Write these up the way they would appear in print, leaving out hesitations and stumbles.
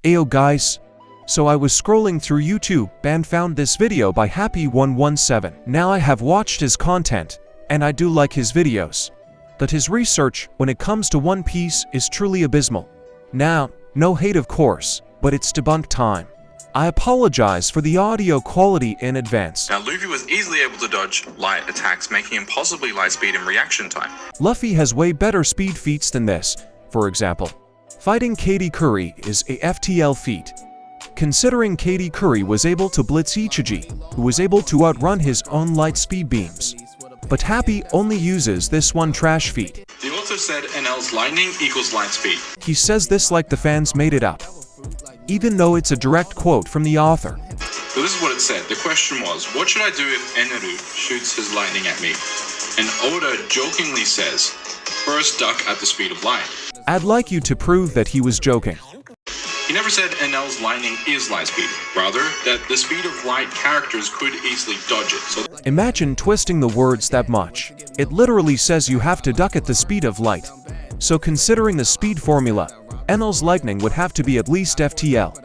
Ayo guys. So I was scrolling through YouTube and found this video by hapi117. Now I have watched his content, and I do like his videos. But his research when it comes to One Piece is truly abysmal. Now, no hate of course, but it's debunk time. I apologize for the audio quality in advance. Now Luffy was easily able to dodge light attacks, making him possibly light speed in reaction time. Luffy has way better speed feats than this. For example, fighting Katy Curry is a FTL feat. Considering Katy Curry was able to blitz Ichiji, who was able to outrun his own light speed beams. But Happy only uses this one trash feat. The author said NL's lightning equals light speed. He says this like the fans made it up, even though it's a direct quote from the author. So this is what it said. The question was, what should I do if Eneru shoots his lightning at me? And Oda jokingly says, first duck at the speed of light. I'd like you to prove that he was joking. He never said NL's lightning is light speed, rather that the speed of light characters could easily dodge it. So imagine twisting the words that much. It literally says you have to duck at the speed of light. So considering the speed formula, NL's lightning would have to be at least FTL.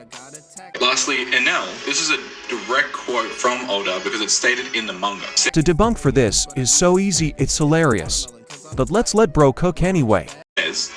Lastly, NL, this is a direct quote from Oda because it's stated in the manga. To debunk for this is so easy, it's hilarious. But let's let bro cook anyway.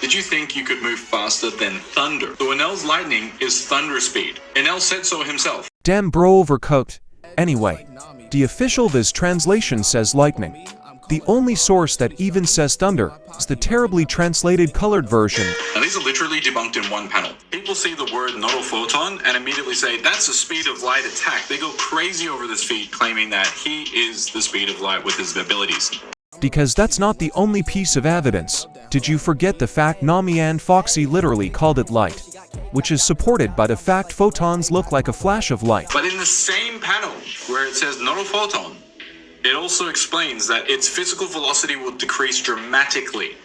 Did you think you could move faster than thunder? So NL's lightning is thunder speed. NL said so himself. Damn bro, overcooked. Anyway, the official Viz translation says lightning. The only source that even says thunder is the terribly translated colored version. Now these are literally debunked in one panel. People see the word photon and immediately say that's the speed of light attack. They go crazy over this feat, claiming that he is the speed of light with his abilities. Because that's not the only piece of evidence. Did you forget the fact Nami and Foxy literally called it light? Which is supported by the fact photons look like a flash of light. But in the same panel where it says photon, it also explains that its physical velocity will decrease dramatically.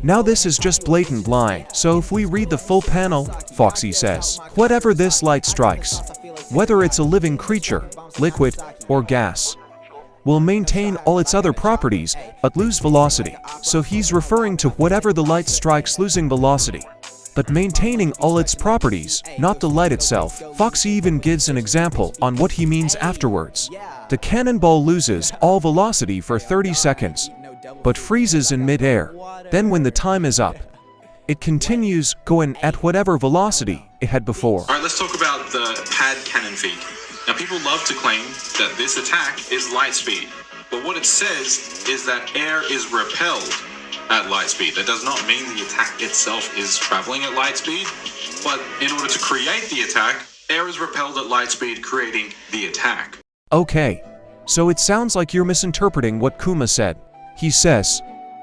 Now this is just blatant lying, so if we read the full panel, Foxy says, whatever this light strikes, whether it's a living creature, liquid, or gas, will maintain all its other properties, but lose velocity. So he's referring to whatever the light strikes losing velocity, but maintaining all its properties, not the light itself. Foxy even gives an example on what he means afterwards. The cannonball loses all velocity for 30 seconds, but freezes in mid-air. Then when the time is up, it continues going at whatever velocity it had before. Alright, let's talk about the pad cannon feat. Now people love to claim that this attack is light speed, but what it says is that air is repelled at light speed. That does not mean the attack itself is traveling at light speed, but in order to create the attack, air is repelled at light speed, creating the attack. Okay, so it sounds like you're misinterpreting what Kuma said. He says,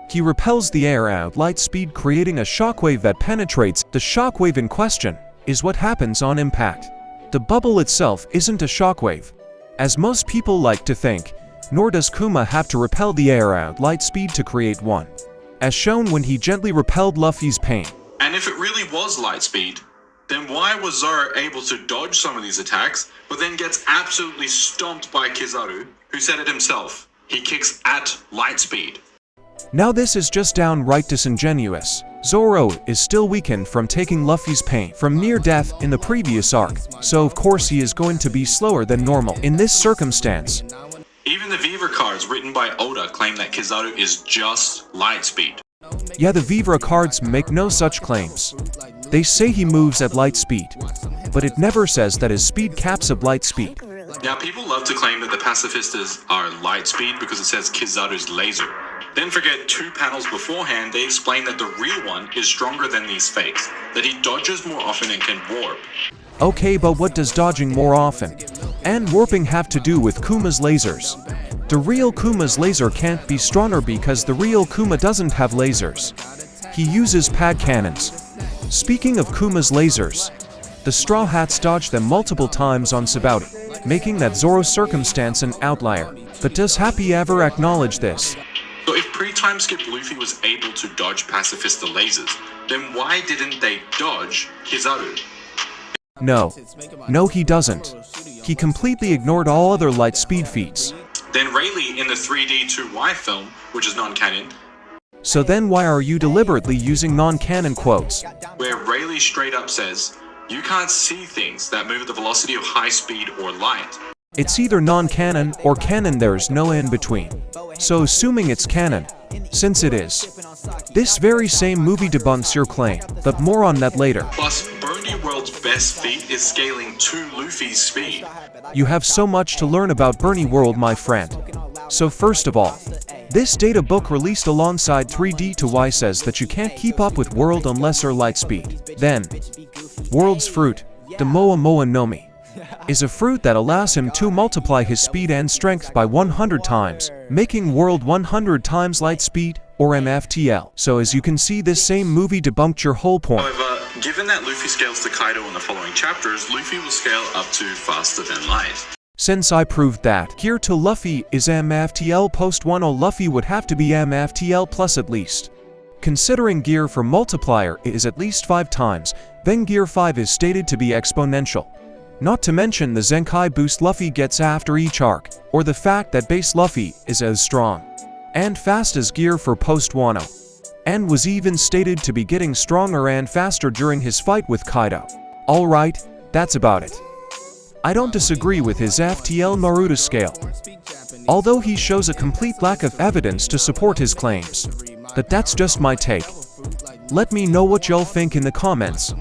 he repels the air at light speed, creating a shockwave that penetrates. The shockwave in question is what happens on impact. The bubble itself isn't a shockwave, as most people like to think, nor does Kuma have to repel the air at light speed to create one, as shown when he gently repelled Luffy's pain. And if it really was light speed, then why was Zoro able to dodge some of these attacks, but then gets absolutely stomped by Kizaru, who said it himself, he kicks at light speed? Now this is just downright disingenuous. Zoro is still weakened from taking Luffy's pain from near death in the previous arc, so of course he is going to be slower than normal in this circumstance. Even the Vivre cards written by Oda claim that Kizaru is just light speed. Yeah, the Vivre cards make no such claims. They say he moves at light speed, but it never says that his speed caps at light speed. Now people love to claim that the pacifistas are light speed because it says Kizaru's laser. Then forget 2 panels beforehand, they explain that the real one is stronger than these fakes, that he dodges more often and can warp. Okay, but what does dodging more often and warping have to do with Kuma's lasers? The real Kuma's laser can't be stronger because the real Kuma doesn't have lasers. He uses pad cannons. Speaking of Kuma's lasers, the Straw Hats dodged them multiple times on Sabaody, making that Zoro circumstance an outlier. But does Happy ever acknowledge this? So if pre-time skip Luffy was able to dodge pacifista lasers, then why didn't they dodge Kizaru? No he doesn't. He completely ignored all other light speed feats. Then Rayleigh in the 3D2Y film, which is non-canon. So then why are you deliberately using non-canon quotes? Where Rayleigh straight up says, You can't see things that move at the velocity of high speed or light. It's either non-canon or canon, there's no in between. So assuming it's canon, since it is, this very same movie debunks your claim, but more on that later. Plus, Brony World's best feat is scaling to Luffy's speed. You have so much to learn about Brony World, my friend. So first of all, this data book released alongside 3D to Y says that you can't keep up with World unless or light speed. Then, World's fruit, the Moa Moa Nomi, is a fruit that allows him to multiply his speed and strength by 100 times, making World 100 times light speed, or MFTL. So as you can see, this same movie debunked your whole point. However, given that Luffy scales to Kaido in the following chapters, Luffy will scale up to faster than light. Since I proved that Gear to Luffy is MFTL post 1.0, Luffy would have to be MFTL plus at least. Considering Gear for multiplier is at least 5 times, then Gear 5 is stated to be exponential. Not to mention the Zenkai boost Luffy gets after each arc, or the fact that base Luffy is as strong and fast as Gear for post 1.0, and was even stated to be getting stronger and faster during his fight with Kaido. Alright, that's about it. I don't disagree with his FTL Naruto scale, although he shows a complete lack of evidence to support his claims. But that's just my take. Let me know what y'all think in the comments.